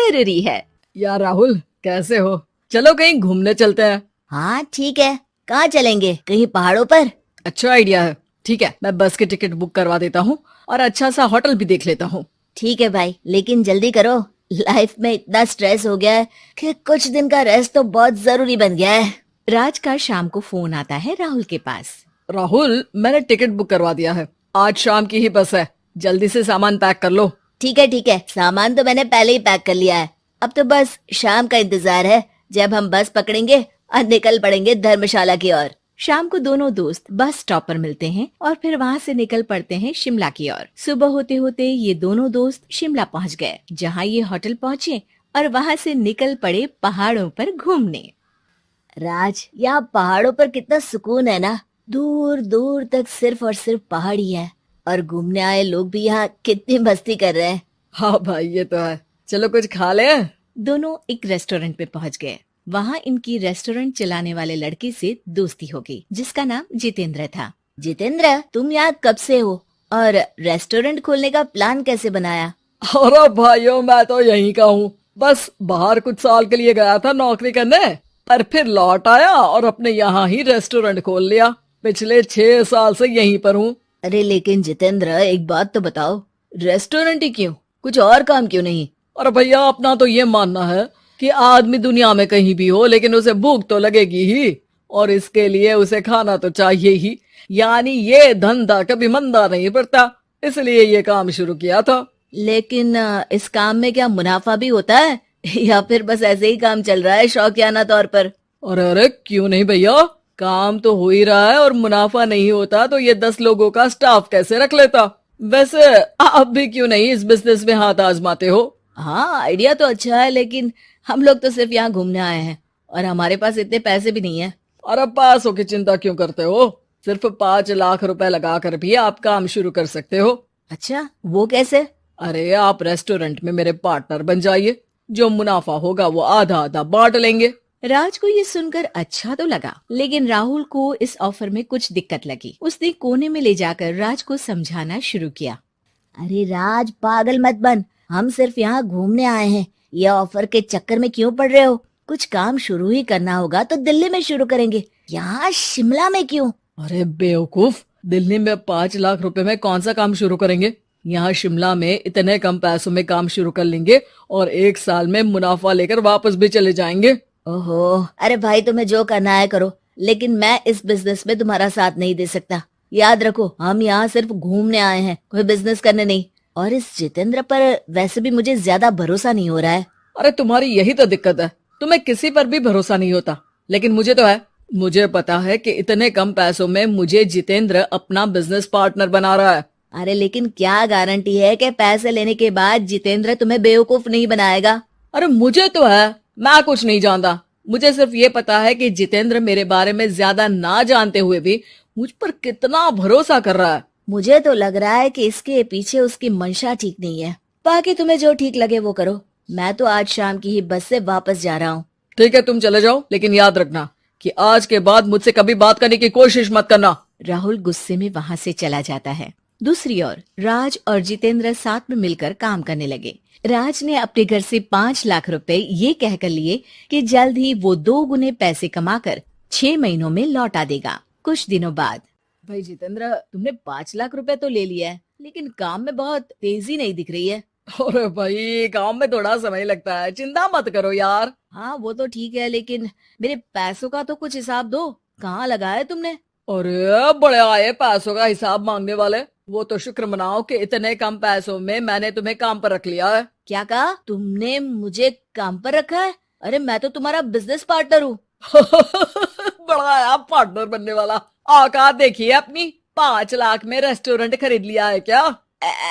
जरूरी है। यार राहुल, कैसे हो? चलो कहीं घूमने चलते हैं। हाँ ठीक है, कहाँ चलेंगे? कहीं पहाड़ों पर? अच्छा आइडिया है। ठीक है, मैं बस की टिकट बुक करवा देता हूँ और अच्छा सा होटल भी देख लेता हूँ। ठीक है भाई, लेकिन जल्दी करो। लाइफ में इतना स्ट्रेस हो गया है कि कुछ दिन का रेस्ट तो बहुत जरूरी बन गया है। राज का शाम को फोन आता है राहुल के पास। राहुल, मैंने टिकट बुक करवा दिया है। आज शाम की ही बस है। जल्दी से सामान पैक कर लो। ठीक है, सामान तो मैंने पहले ही पैक कर लिया है। अब तो बस शाम का इंतजार है, जब हम बस पकड़ेंगे और निकल पड़ेंगे धर्मशाला की ओर। शाम को दोनों दोस्त बस स्टॉप पर मिलते हैं और फिर वहाँ से निकल पड़ते हैं शिमला की ओर। सुबह होते होते ये दोनों दोस्त शिमला पहुँच गए, जहाँ ये होटल पहुँचे और वहाँ से निकल पड़े पहाड़ों पर घूमने। राज, यहाँ पहाड़ों पर कितना सुकून है ना। दूर दूर तक सिर्फ और सिर्फ पहाड़ ही है, और घूमने आए लोग भी यहाँ कितनी मस्ती कर रहे हैं। हाँ भाई, ये तो है। चलो कुछ खा ले। दोनों एक रेस्टोरेंट पे पहुंच गए। वहाँ इनकी रेस्टोरेंट चलाने वाले लड़के से दोस्ती हो गई, जिसका नाम जितेंद्र था। जितेंद्र, तुम यहाँ कब से हो और रेस्टोरेंट खोलने का प्लान कैसे बनाया? अरे भाइयों, मैं तो यहीं का हूँ। बस बाहर कुछ साल के लिए गया था नौकरी करने, पर फिर लौट आया और अपने यहाँ ही रेस्टोरेंट खोल लिया। पिछले 6 साल से यहीं पर हूँ। अरे लेकिन जितेंद्र, एक बात तो बताओ, रेस्टोरेंट ही क्यों? कुछ और काम क्यों नहीं? अरे भैया, अपना तो ये मानना है कि आदमी दुनिया में कहीं भी हो, लेकिन उसे भूख तो लगेगी ही, और इसके लिए उसे खाना तो चाहिए ही। यानी ये धंधा कभी मंदा नहीं पड़ता, इसलिए ये काम शुरू किया था। लेकिन इस काम में क्या मुनाफा भी होता है या फिर बस ऐसे ही काम चल रहा है शौकियाना तौर पर? अरे अरे, क्यों नहीं भैया, काम तो हो ही रहा है, और मुनाफा नहीं होता तो ये 10 लोगों का स्टाफ कैसे रख लेता। वैसे आप भी क्यों नहीं इस बिजनेस में हाथ आजमाते हो? हाँ, आइडिया तो अच्छा है, लेकिन हम लोग तो सिर्फ यहाँ घूमने आए हैं और हमारे पास इतने पैसे भी नहीं है। अरे पैसों की चिंता क्यों करते हो? सिर्फ 5 लाख रुपए लगाकर भी आप काम शुरू कर सकते हो। अच्छा, वो कैसे? अरे आप रेस्टोरेंट में मेरे पार्टनर बन जाइए। जो मुनाफा होगा वो आधा आधा बांट लेंगे। राज को ये सुनकर अच्छा तो लगा, लेकिन राहुल को इस ऑफर में कुछ दिक्कत लगी। उसने कोने में ले जाकर राज को समझाना शुरू किया। अरे राज, पागल मत बन, हम सिर्फ यहाँ घूमने आए हैं। ये ऑफर के चक्कर में क्यों पड़ रहे हो? कुछ काम शुरू ही करना होगा तो दिल्ली में शुरू करेंगे, यहाँ शिमला में क्यों? अरे बेवकूफ, दिल्ली में 5 लाख रुपए में कौन सा काम शुरू करेंगे? यहाँ शिमला में इतने कम पैसों में काम शुरू कर लेंगे और 1 साल में मुनाफा लेकर वापस भी चले जाएंगे। ओहो, अरे भाई, तुम्हें जो करना है करो, लेकिन मैं इस बिजनेस में तुम्हारा साथ नहीं दे सकता। याद रखो, हम यहाँ सिर्फ घूमने आए हैं, कोई बिजनेस करने नहीं। और इस जितेंद्र पर वैसे भी मुझे ज्यादा भरोसा नहीं हो रहा है। अरे तुम्हारी यही तो दिक्कत है, तुम्हें किसी पर भी भरोसा नहीं होता, लेकिन मुझे तो है। मुझे पता है कि इतने कम पैसों में मुझे जितेंद्र अपना बिजनेस पार्टनर बना रहा है। अरे लेकिन क्या गारंटी है कि पैसे लेने के बाद जितेंद्र तुम्हें बेवकूफ नहीं बनाएगा? अरे मुझे तो है, मैं कुछ नहीं जानता। मुझे सिर्फ ये पता है कि जितेंद्र मेरे बारे में ज्यादा ना जानते हुए भी मुझ पर कितना भरोसा कर रहा है। मुझे तो लग रहा है कि इसके पीछे उसकी मंशा ठीक नहीं है। बाकी तुम्हें जो ठीक लगे वो करो। मैं तो आज शाम की ही बस से वापस जा रहा हूँ। ठीक है, तुम चले जाओ, लेकिन याद रखना कि आज के बाद मुझसे कभी बात करने की कोशिश मत करना। राहुल गुस्से में वहाँ से चला जाता है। दूसरी ओर राज और जितेंद्र साथ में मिलकर काम करने लगे। राज ने अपने घर से 5 लाख रुपए ये कहकर लिए कि जल्द ही वो 2 गुने पैसे कमाकर 6 महीनों में लौटा देगा। कुछ दिनों बाद, भाई जितेंद्र, तुमने 5 लाख रुपए तो ले लिया है, लेकिन काम में बहुत तेजी नहीं दिख रही है। अरे भाई, काम में थोड़ा समय लगता है, चिंता मत करो यार। हाँ वो तो ठीक है, लेकिन मेरे पैसों का तो कुछ हिसाब दो। कहाँ लगाया तुमने? अरे बड़े आए पैसों का हिसाब मांगने वाले। वो तो शुक्र मनाओ कि इतने कम पैसों में मैंने तुम्हें काम पर रख लिया है। क्या कहा? तुमने मुझे काम पर रखा है? अरे मैं तो तुम्हारा बिजनेस पार्टनर हूँ। बड़ा आया पार्टनर बनने वाला। औकात देखिए अपनी, 5 लाख में रेस्टोरेंट खरीद लिया है क्या?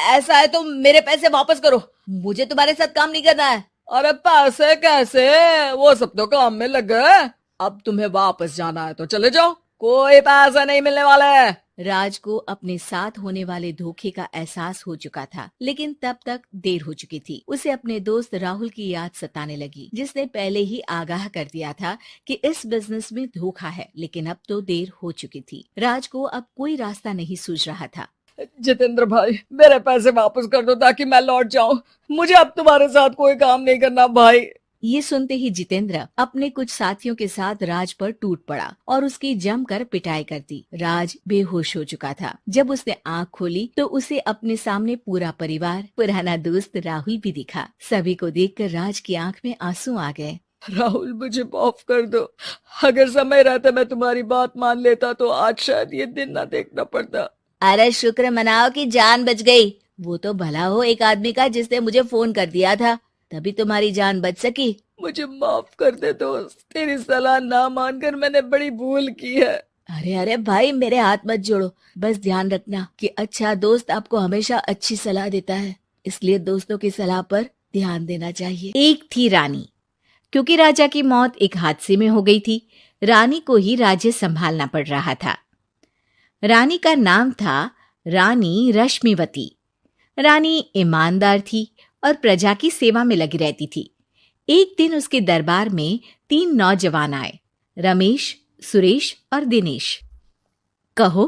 ऐसा है तो मेरे पैसे वापस करो, मुझे तुम्हारे साथ काम नहीं करना है। अरे पैसे कैसे, वो सब तो काम में लग गए। अब तुम्हें वापस जाना है तो चले जाओ, कोई पैसा नहीं मिलने वाला है। राज को अपने साथ होने वाले धोखे का एहसास हो चुका था, लेकिन तब तक देर हो चुकी थी। उसे अपने दोस्त राहुल की याद सताने लगी, जिसने पहले ही आगाह कर दिया था कि इस बिजनेस में धोखा है, लेकिन अब तो देर हो चुकी थी। राज को अब कोई रास्ता नहीं सूझ रहा था। जितेंद्र भाई, मेरे पैसे वापस कर दो ताकि मैं लौट जाऊं। मुझे अब तुम्हारे साथ कोई काम नहीं करना भाई। ये सुनते ही जितेंद्र अपने कुछ साथियों के साथ राज पर टूट पड़ा और उसकी जमकर पिटाई कर दी। राज बेहोश हो चुका था। जब उसने आंख खोली तो उसे अपने सामने पूरा परिवार, पुराना दोस्त राहुल भी दिखा। सभी को देखकर राज की आंख में आंसू आ गए। राहुल, मुझे माफ कर दो। अगर समय रहता मैं तुम्हारी बात मान लेता तो आज शायद ये दिन ना देखना पड़ता। अरे शुक्र मनाओ कि जान बच गई। वो तो भला हो एक आदमी का जिसने मुझे फोन कर दिया था, तभी तुम्हारी जान बच सकी। मुझे माफ कर दे दोस्त, तेरी सलाह ना मानकर मैंने बड़ी भूल की है। अरे अरे भाई, मेरे हाथ मत जोड़ो। बस ध्यान रखना कि अच्छा दोस्त आपको हमेशा अच्छी सलाह देता है, इसलिए दोस्तों की सलाह पर ध्यान देना चाहिए। एक थी रानी। क्योंकि राजा की मौत एक हादसे में हो गई थी, रानी को ही राज्य संभालना पड़ रहा था। रानी का नाम था रानी रश्मिवती। रानी ईमानदार थी और प्रजा की सेवा में लगी रहती थी। एक दिन उसके दरबार में 3 नौजवान आए, रमेश, सुरेश और दिनेश। कहो,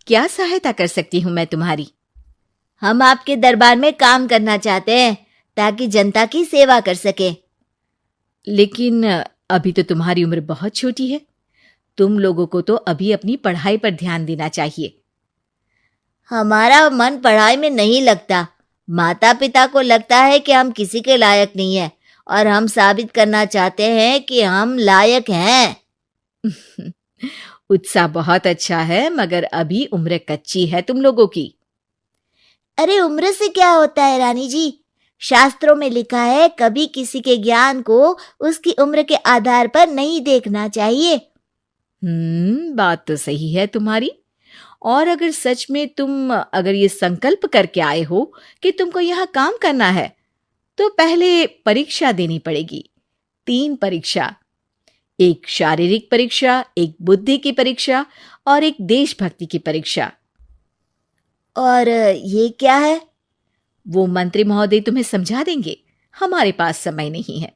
क्या सहायता कर सकती हूँ मैं तुम्हारी? हम आपके दरबार में काम करना चाहते हैं ताकि जनता की सेवा कर सके। लेकिन अभी तो तुम्हारी उम्र बहुत छोटी है। तुम लोगों को तो अभी अपनी पढ़ाई पर ध्यान देना चाहिए। हमारा मन पढ़ाई में नहीं लगता। माता पिता को लगता है कि हम किसी के लायक नहीं है और हम साबित करना चाहते हैं कि हम लायक हैं। उत्साह बहुत अच्छा है, मगर अभी उम्र कच्ची है तुम लोगों की। अरे उम्र से क्या होता है रानी जी? शास्त्रों में लिखा है कभी किसी के ज्ञान को उसकी उम्र के आधार पर नहीं देखना चाहिए। बात तो सही है तुम्हारी। और अगर सच में तुम अगर ये संकल्प करके आए हो कि तुमको यहाँ काम करना है, तो पहले परीक्षा देनी पड़ेगी। 3 परीक्षा, एक शारीरिक परीक्षा, एक बुद्धि की परीक्षा और एक देशभक्ति की परीक्षा। और ये क्या है? वो मंत्री महोदय तुम्हें समझा देंगे। हमारे पास समय नहीं है।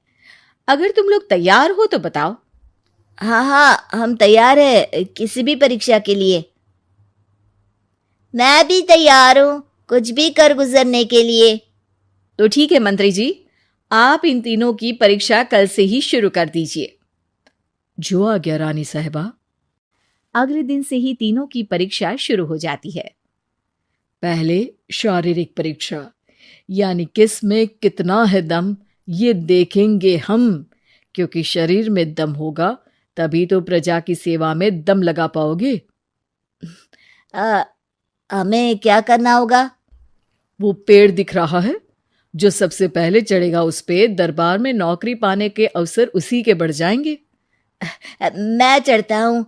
अगर तुम लोग तैयार हो तो बताओ। हाँ, हम तैयार है किसी भी परीक्षा के लिए। मैं भी तैयार हूँ कुछ भी कर गुजरने के लिए। तो ठीक है मंत्री जी, आप इन तीनों की परीक्षा कल से ही शुरू कर दीजिए। जो आ गया रानी साहिबा। अगले दिन से ही तीनों की परीक्षा शुरू हो जाती है। पहले शारीरिक परीक्षा, यानी किस में कितना है दम, ये देखेंगे हम। क्योंकि शरीर में दम होगा तभी तो प्रजा की सेवा में दम लगा पाओगे। हमें क्या करना होगा? वो पेड़ दिख रहा है, जो सबसे पहले चढ़ेगा उस पे दरबार में नौकरी पाने के अवसर उसी के बढ़ जाएंगे। मैं चढ़ता हूं।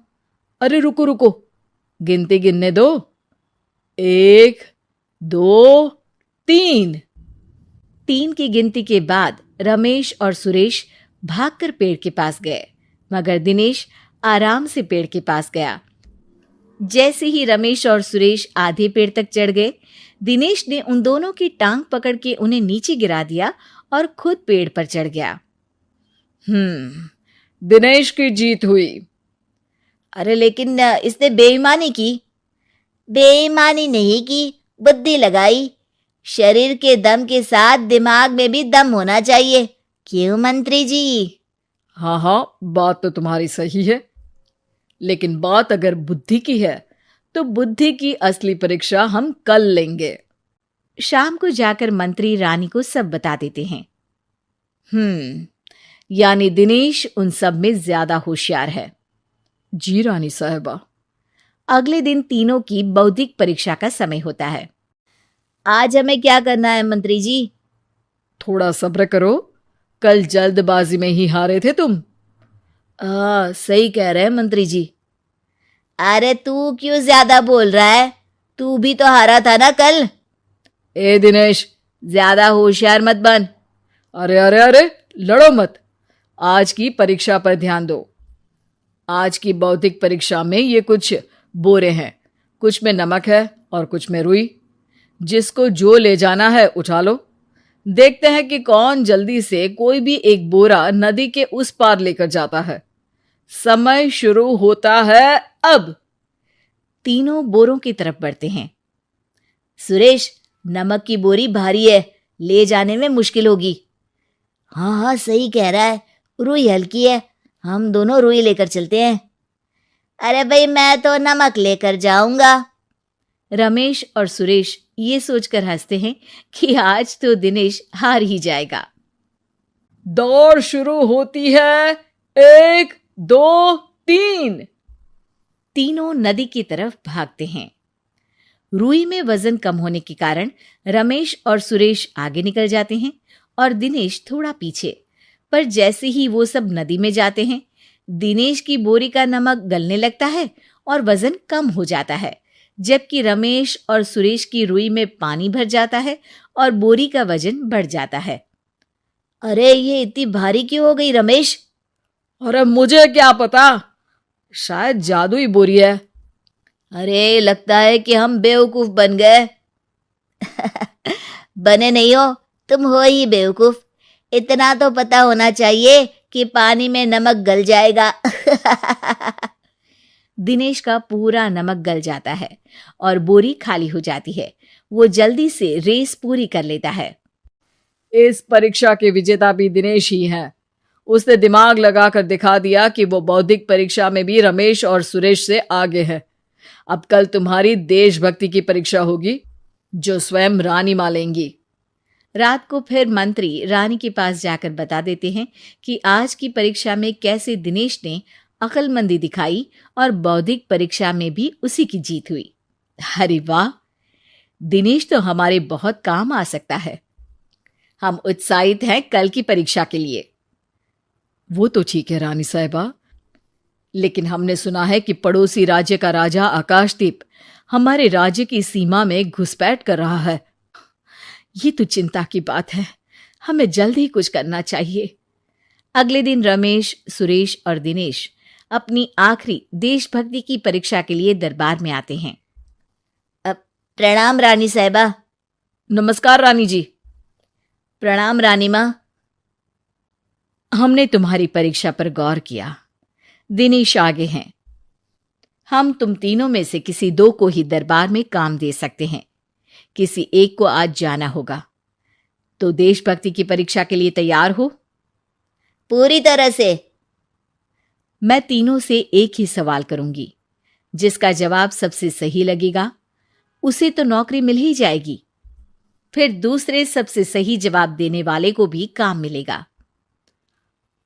अरे रुको रुको, गिनती गिनने दो। 1, 2, 3। 3 की गिनती के बाद रमेश और सुरेश भागकर पेड़ के पास गए, मगर दिनेश आराम से पेड़ के पास गया। जैसे ही रमेश और सुरेश आधे पेड़ तक चढ़ गए, दिनेश ने उन दोनों की टांग पकड़ के उन्हें नीचे गिरा दिया और खुद पेड़ पर चढ़ गया। दिनेश की जीत हुई। अरे लेकिन इसने बेईमानी की। बेईमानी नहीं की, बुद्धि लगाई। शरीर के दम के साथ दिमाग में भी दम होना चाहिए। क्यों मंत्री जी? हाँ, बात तो तुम्हारी सही है, लेकिन बात अगर बुद्धि की है तो बुद्धि की असली परीक्षा हम कल लेंगे। शाम को जाकर मंत्री रानी को सब बता देते हैं। यानी दिनेश उन सब में ज्यादा होशियार है। जी रानी साहिबा। अगले दिन तीनों की बौद्धिक परीक्षा का समय होता है। आज हमें क्या करना है मंत्री जी? थोड़ा सब्र करो, कल जल्दबाजी में ही हारे थे तुम। सही कह रहे हैं मंत्री जी। अरे तू क्यों ज्यादा बोल रहा है? तू भी तो हारा था ना कल। ए दिनेश, ज्यादा होशियार मत बन। अरे अरे अरे, लड़ो मत। आज की परीक्षा पर ध्यान दो। आज की बौद्धिक परीक्षा में ये कुछ बोरे हैं, कुछ में नमक है और कुछ में रुई। जिसको जो ले जाना है उठा लो। देखते हैं कि कौन जल्दी से कोई भी एक बोरा नदी के उस पार लेकर जाता है। समय शुरू होता है अब। तीनों बोरों की तरफ बढ़ते हैं। सुरेश, नमक की बोरी भारी है, ले जाने में मुश्किल होगी। हाँ हाँ, सही कह रहा है, रुई हल्की है, हम दोनों रुई लेकर चलते हैं। अरे भाई, मैं तो नमक लेकर जाऊंगा। रमेश और सुरेश ये सोचकर हंसते हैं कि आज तो दिनेश हार ही जाएगा। दौड़ शुरू होती है, 1 2 3। तीनों नदी की तरफ भागते हैं। रुई में वजन कम होने के कारण रमेश और सुरेश आगे निकल जाते हैं और दिनेश थोड़ा पीछे। पर जैसे ही वो सब नदी में जाते हैं, दिनेश की बोरी का नमक गलने लगता है और वजन कम हो जाता है, जबकि रमेश और सुरेश की रुई में पानी भर जाता है और बोरी का वजन बढ़ जाता है। अरे, ये इतनी भारी क्यों हो गई रमेश? अरे मुझे क्या पता, शायद जादुई बोरी है। अरे, लगता है कि हम बेवकूफ बन गए। बने नहीं हो, तुम हो ही बेवकूफ। इतना तो पता होना चाहिए कि पानी में नमक गल जाएगा। दिनेश का पूरा नमक गल जाता है और बोरी खाली हो जाती है। वो जल्दी से रेस पूरी कर लेता है। इस परीक्षा के विजेता भी दिनेश ही हैं। उसने दिमाग लगाकर दिखा दिया कि वो बौद्धिक परीक्षा में भी रमेश और सुरेश से आगे है। अब कल तुम्हारी देशभक्ति की परीक्षा होगी, जो स्वयं रानी मां लेंगी। रात को फिर मंत्री रानी के पास जाकर बता देते हैं कि आज की परीक्षा में कैसे दिनेश ने अक्लमंदी दिखाई और बौद्धिक परीक्षा में भी उसी की जीत हुई। अरे वाह, दिनेश तो हमारे बहुत काम आ सकता है। हम उत्साहित हैं कल की परीक्षा के लिए। वो तो ठीक है रानी साहिबा, लेकिन हमने सुना है कि पड़ोसी राज्य का राजा आकाशदीप हमारे राज्य की सीमा में घुसपैठ कर रहा है। ये तो चिंता की बात है, हमें जल्द ही कुछ करना चाहिए। अगले दिन रमेश, सुरेश और दिनेश अपनी आखिरी देशभक्ति की परीक्षा के लिए दरबार में आते हैं। प्रणाम रानी साहिबा। नमस्कार रानी जी। प्रणाम रानी मां। हमने तुम्हारी परीक्षा पर गौर किया। दिनेश आगे हैं। हम तुम तीनों में से किसी दो को ही दरबार में काम दे सकते हैं। किसी एक को आज जाना होगा। तो देशभक्ति की परीक्षा के लिए तैयार हो? पूरी तरह से। मैं तीनों से एक ही सवाल करूंगी। जिसका जवाब सबसे सही लगेगा उसे तो नौकरी मिल ही जाएगी। फिर दूसरे सबसे सही जवाब देने वाले को भी काम मिलेगा।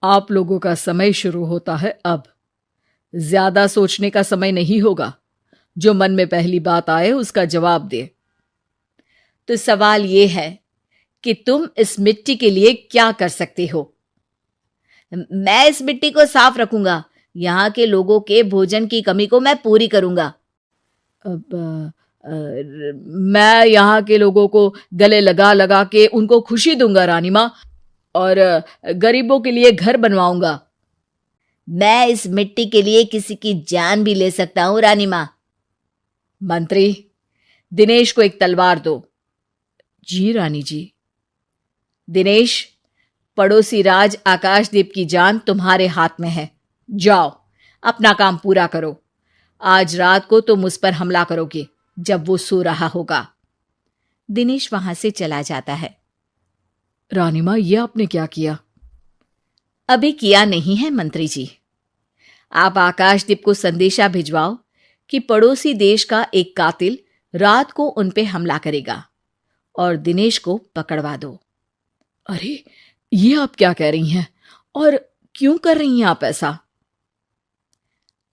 आप लोगों का समय शुरू होता है अब। ज्यादा सोचने का समय नहीं होगा। जो मन में पहली बात आए उसका जवाब दे। तो सवाल यह है कि तुम इस मिट्टी के लिए क्या कर सकते हो? मैं इस मिट्टी को साफ रखूंगा। यहाँ के लोगों के भोजन की कमी को मैं पूरी करूंगा। मैं यहाँ के लोगों को गले लगा लगा के उनको खुशी दूंगा रानी माँ, और गरीबों के लिए घर बनवाऊंगा। मैं इस मिट्टी के लिए किसी की जान भी ले सकता हूं रानी माँ। मंत्री, दिनेश को एक तलवार दो। जी रानी जी। दिनेश, पड़ोसी राज आकाशदीप की जान तुम्हारे हाथ में है। जाओ, अपना काम पूरा करो। आज रात को तुम उस पर हमला करोगे जब वो सो रहा होगा। दिनेश वहां से चला जाता है। रानी मां, ये आपने क्या किया? अभी किया नहीं है मंत्री जी। आप आकाशदीप को संदेशा भिजवाओ कि पड़ोसी देश का एक कातिल रात को उन पे हमला करेगा और दिनेश को पकड़वा दो। अरे, ये आप क्या कह रही हैं? और क्यों कर रही हैं आप ऐसा?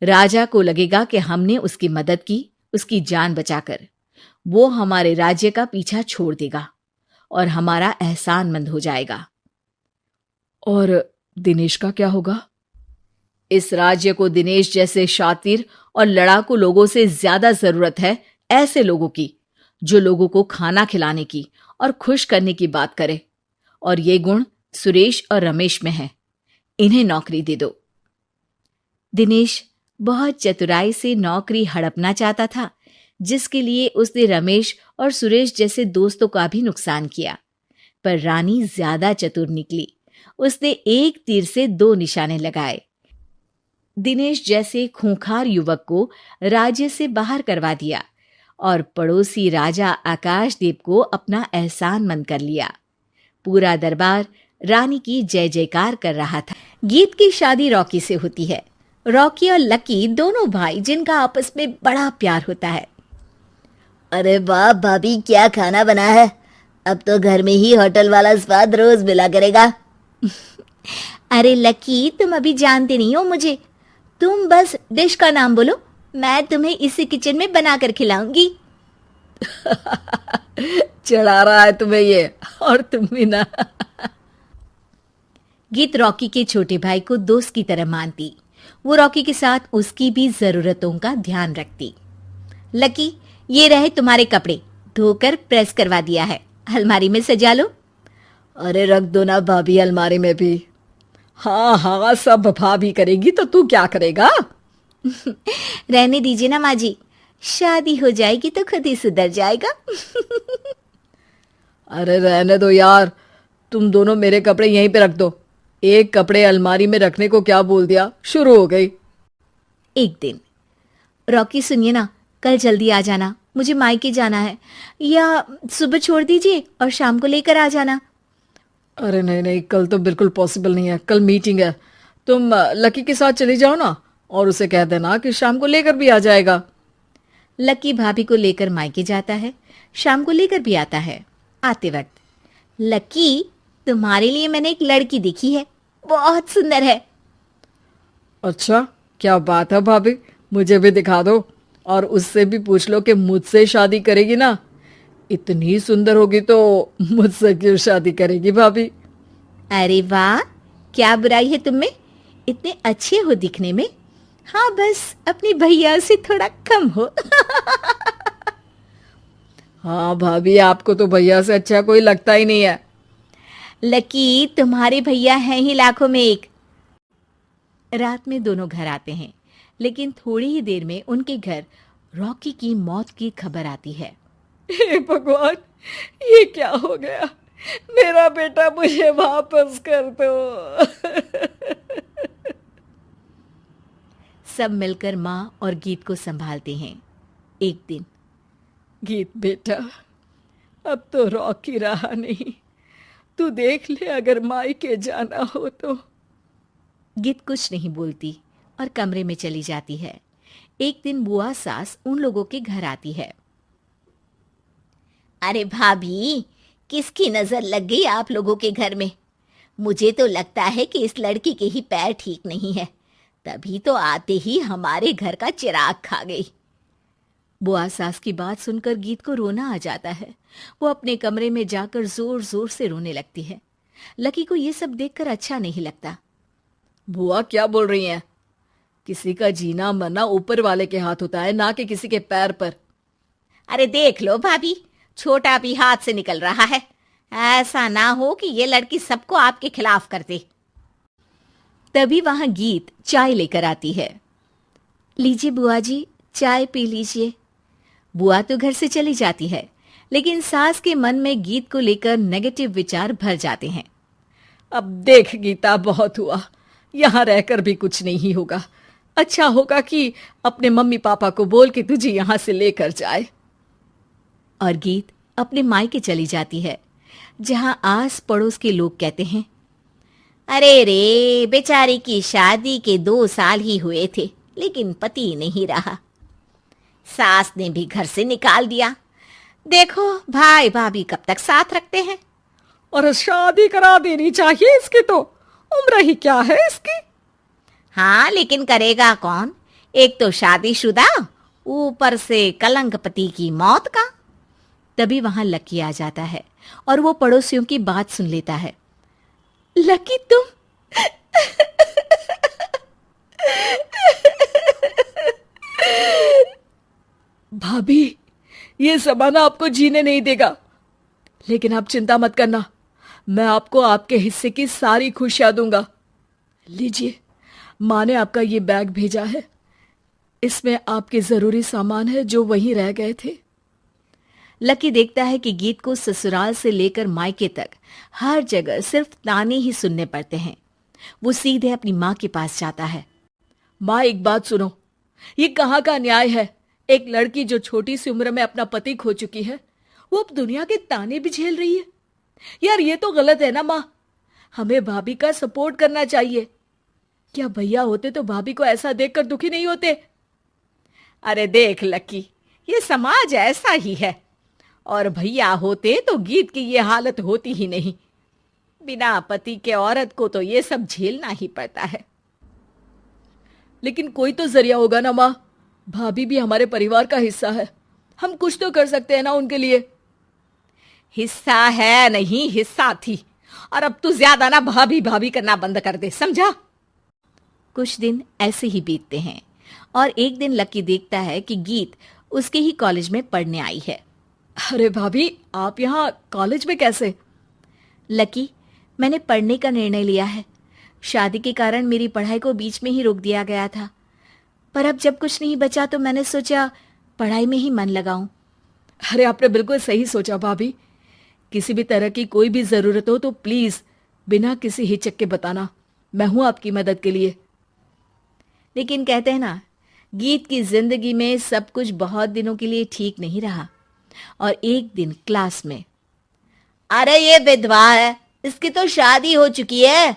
राजा को लगेगा कि हमने उसकी मदद की, उसकी जान बचाकर। वो हमारे राज्य का पीछा छोड़ देगा और हमारा एहसानमंद हो जाएगा। और दिनेश का क्या होगा? इस राज्य को दिनेश जैसे शातिर और लड़ाकू लोगों से ज्यादा जरूरत है, ऐसे लोगों की जो लोगों को खाना खिलाने की और खुश करने की बात करे। और ये गुण सुरेश और रमेश में है। इन्हें नौकरी दे दो। दिनेश बहुत चतुराई से नौकरी हड़पना चाहता था, जिसके लिए उसने रमेश और सुरेश जैसे दोस्तों का भी नुकसान किया। पर रानी ज्यादा चतुर निकली। उसने एक तीर से 2 निशाने लगाए। दिनेश जैसे खूंखार युवक को राज्य से बाहर करवा दिया और पड़ोसी राजा आकाशदीप को अपना एहसान मंद कर लिया। पूरा दरबार रानी की जय जयकार कर रहा था। गीत की शादी रॉकी से होती है। रॉकी और लकी दोनों भाई जिनका आपस में बड़ा प्यार होता है। अरे वाह भाभी, क्या खाना बना है। अब तो घर में ही होटल वाला स्वाद रोज मिला करेगा। अरे लकी, तुम अभी जानते नहीं हो मुझे। तुम बस डिश का नाम बोलो, मैं तुम्हें इसी किचन में बनाकर खिलाऊंगी। चढ़ा रहा है तुम्हें ये, और तुम भी ना। गीत रॉकी के छोटे भाई को दोस्त की तरह मानती। वो रॉकी के साथ उसकी भी जरूरतों का ध्यान रखती। लकी, ये रहे तुम्हारे कपड़े, धोकर प्रेस करवा दिया है, अलमारी में सजा लो। अरे रख दो ना भाभी अलमारी में भी। हाँ हाँ, सब भाभी करेगी तो तू क्या करेगा? रहने दीजिए ना माँ जी, शादी हो जाएगी तो खुद ही सुधर जाएगा। अरे रहने दो यार, तुम दोनों मेरे कपड़े यहीं पे रख दो। एक कपड़े अलमारी में रखने को क्या बोल दिया, शुरू हो गई। एक दिन, रॉकी सुनिए ना, कल जल्दी आ जाना, मुझे मायके जाना है, या सुबह छोड़ दीजिए और शाम को लेकर आ जाना। अरे नहीं नहीं, कल तो बिल्कुल पॉसिबल नहीं है, कल मीटिंग है। तुम लकी के साथ चली जाओ ना, और उसे कह देना कि शाम को लेकर भी आ जाएगा। लकी भाभी को लेकर मायके जाता है, शाम को लेकर भी आता है। आते वक्त, लकी, तुम्हारे लिए मैंने एक लड़की देखी है, बहुत सुंदर है। अच्छा, क्या बात है भाभी, मुझे भी दिखा दो, और उससे भी पूछ लो कि मुझसे शादी करेगी ना। इतनी सुंदर होगी तो मुझसे क्यों शादी करेगी भाभी? अरे वाह, क्या बुराई है तुम में, इतने अच्छे हो दिखने में। हाँ, बस अपनी भैया से थोड़ा कम हो। हाँ भाभी, आपको तो भैया से अच्छा कोई लगता ही नहीं है। लकी, तुम्हारे भैया हैं ही लाखों में एक। रात में दोनों घर आते हैं, लेकिन थोड़ी ही देर में उनके घर रॉकी की मौत की खबर आती है। हे भगवान, ये क्या हो गया? मेरा बेटा मुझे वापस कर दो। सब मिलकर माँ और गीत को संभालते हैं। एक दिन, गीत बेटा, अब तो रॉकी रहा नहीं, तू देख ले अगर मायके जाना हो तो। गीत कुछ नहीं बोलती और कमरे में चली जाती है। एक दिन बुआ सास उन लोगों के घर आती है। अरे भाभी, किसकी नजर लग गई आप लोगों के घर में? मुझे तो लगता है कि इस लड़की के ही पैर ठीक नहीं है, तभी तो आते ही हमारे घर का चिराग खा गई। बुआ सास की बात सुनकर गीत को रोना आ जाता है। वो अपने कमरे में जाकर जोर जोर से रोने लगती है। लकी को ये सब देखकर अच्छा नहीं लगता। बुआ क्या बोल रही हैं? किसी का जीना मरना ऊपर वाले के हाथ होता है, ना कि किसी के पैर पर। अरे देख लो भाभी, छोटा भी हाथ से निकल रहा है। ऐसा ना हो कि ये लड़की सबको आपके खिलाफ कर दे। तभी वहां गीत चाय लेकर आती है। लीजिए बुआ जी, चाय पी लीजिए। बुआ तो घर से चली जाती है, लेकिन सास के मन में गीत को लेकर नेगेटिव विचार भर जाते हैं। अब देख गीता, बहुत हुआ, यहाँ रहकर भी कुछ नहीं होगा। अच्छा होगा कि अपने मम्मी पापा को बोल के तुझे यहाँ से लेकर जाए। और गीत अपने मायके चली जाती है, जहां आस पड़ोस के लोग कहते हैं, अरे रे, बेचारी की शादी के 2 साल ही हुए थे, लेकिन पति नहीं रहा। सास ने भी घर से निकाल दिया। देखो भाई भाभी कब तक साथ रखते हैं। और शादी करा देनी चाहिए इसकी, तो उम्र ही क्या है इसकी। हाँ, लेकिन करेगा कौन? एक तो शादीशुदा, ऊपर से कलंक पति की मौत का। तभी वहां लकी आ जाता है और वो पड़ोसियों की बात सुन लेता है। लकी, तुम भाभी, ये जमाना आपको जीने नहीं देगा, लेकिन आप चिंता मत करना, मैं आपको आपके हिस्से की सारी खुशियां दूंगा। लीजिए, माँ ने आपका ये बैग भेजा है, इसमें आपके जरूरी सामान है जो वहीं रह गए थे। लकी देखता है कि गीत को ससुराल से लेकर मायके तक हर जगह सिर्फ ताने ही सुनने पड़ते हैं। वो सीधे अपनी माँ के पास जाता है। माँ, एक बात सुनो, ये कहाँ का न्याय है एक लड़की जो छोटी सी उम्र में अपना पति खो चुकी है, वो अब दुनिया के ताने भी झेल रही है। यार ये तो गलत है ना माँ। हमें भाभी का सपोर्ट करना चाहिए। क्या भैया होते तो भाभी को ऐसा देखकर दुखी नहीं होते? अरे देख लकी, ये समाज ऐसा ही है, और भैया होते तो गीत की ये हालत होती ही नहीं। बिना पति के औरत को तो ये सब झेलना ही पड़ता है। लेकिन कोई तो जरिया होगा ना माँ। भाभी भी हमारे परिवार का हिस्सा है, हम कुछ तो कर सकते हैं ना उनके लिए। हिस्सा है नहीं, हिस्सा थी। और अब तू ज्यादा ना भाभी भाभी करना बंद कर दे, समझा? कुछ दिन ऐसे ही बीतते हैं और एक दिन लकी देखता है कि गीत उसके ही कॉलेज में पढ़ने आई है। अरे भाभी, आप यहाँ कॉलेज में कैसे? लकी, मैंने पढ़ने का निर्णय लिया है। शादी के कारण मेरी पढ़ाई को बीच में ही रोक दिया गया था, पर अब जब कुछ नहीं बचा तो मैंने सोचा पढ़ाई में ही मन लगाऊं। अरे आपने बिल्कुल सही सोचा भाभी। किसी भी तरह की कोई भी जरूरत हो तो प्लीज बिना किसी हिचक के बताना, मैं हूं आपकी मदद के लिए। लेकिन कहते हैं ना, गीत की जिंदगी में सब कुछ बहुत दिनों के लिए ठीक नहीं रहा। और एक दिन क्लास में, अरे ये विधवा है, इसकी तो शादी हो चुकी है।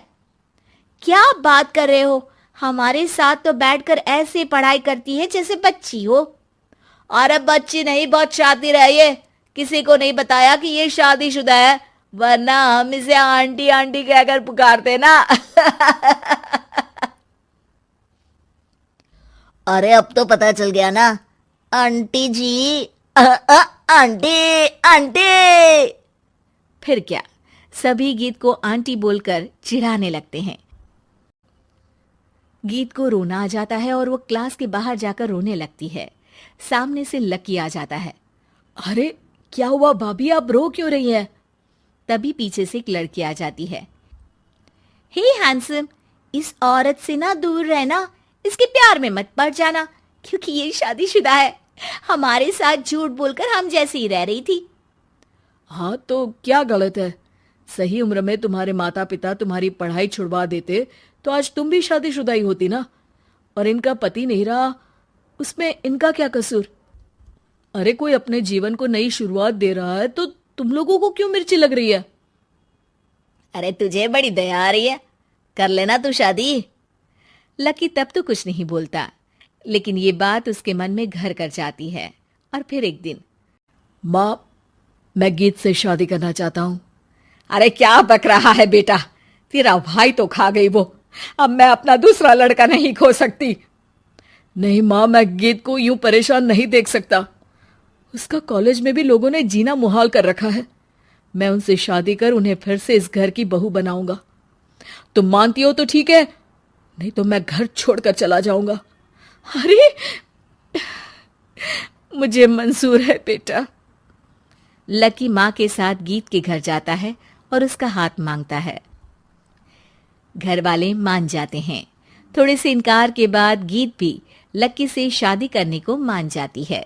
क्या बात कर रहे हो? हमारे साथ तो बैठकर ऐसे पढ़ाई करती है जैसे बच्ची हो। और अब बच्ची नहीं, बहुत शातिर है ये। किसी को नहीं बताया कि ये शादीशुदा है, वरना हम इसे आंटी आंटी कहकर पुकारते ना। अरे अब तो पता चल गया ना आंटी जी। Aunty aunty. फिर क्या, सभी गीत को आंटी बोलकर चिढ़ाने लगते हैं। गीत को रोना आ जाता है और वो क्लास के बाहर जाकर रोने लगती है। सामने से लकी आ जाता है। अरे क्या हुआ भाभी, आप रो क्यों रही हैं? तभी पीछे से एक लड़की आ जाती है। हे हैंडसम, इस औरत से ना दूर रहना, इसके प्यार में मत पड़ जाना, क्योंकि ये शादीशुदा है। हमारे साथ झूठ बोलकर हम जैसी ही रह रही थी। हाँ तो क्या गलत है? सही उम्र में तुम्हारे माता पिता तुम्हारी पढ़ाई छुड़वा देते तो आज तुम भी शादीशुदा ही होती ना। और इनका पति नहीं रहा, उसमें इनका क्या कसूर? अरे कोई अपने जीवन को नई शुरुआत दे रहा है तो तुम लोगों को क्यों मिर्ची लग रही है? अरे तुझे बड़ी दया आ रही है, कर लेना तू शादी। लकी तब तो कुछ नहीं बोलता, लेकिन ये बात उसके मन में घर कर जाती है। और फिर एक दिन, माँ, मैं गीत से शादी करना चाहता हूँ। अरे क्या बक रहा है बेटा, तेरा भाई तो खा गई वो, अब मैं अपना दूसरा लड़का नहीं खो सकती। नहीं माँ, मैं गीत को यूं परेशान नहीं देख सकता। उसका कॉलेज में भी लोगों ने जीना मुहाल कर रखा है। मैं उनसे शादी कर उन्हें फिर से इस घर की बहू बनाऊंगा। तुम मानती हो तो ठीक है, नहीं तो मैं घर छोड़कर चला जाऊंगा। अरे मुझे मंजूर है बेटा। लकी माँ के साथ गीत के घर जाता है और उसका हाथ मांगता है। घर वाले मान जाते हैं। थोड़े से इनकार के बाद गीत भी लकी से शादी करने को मान जाती है।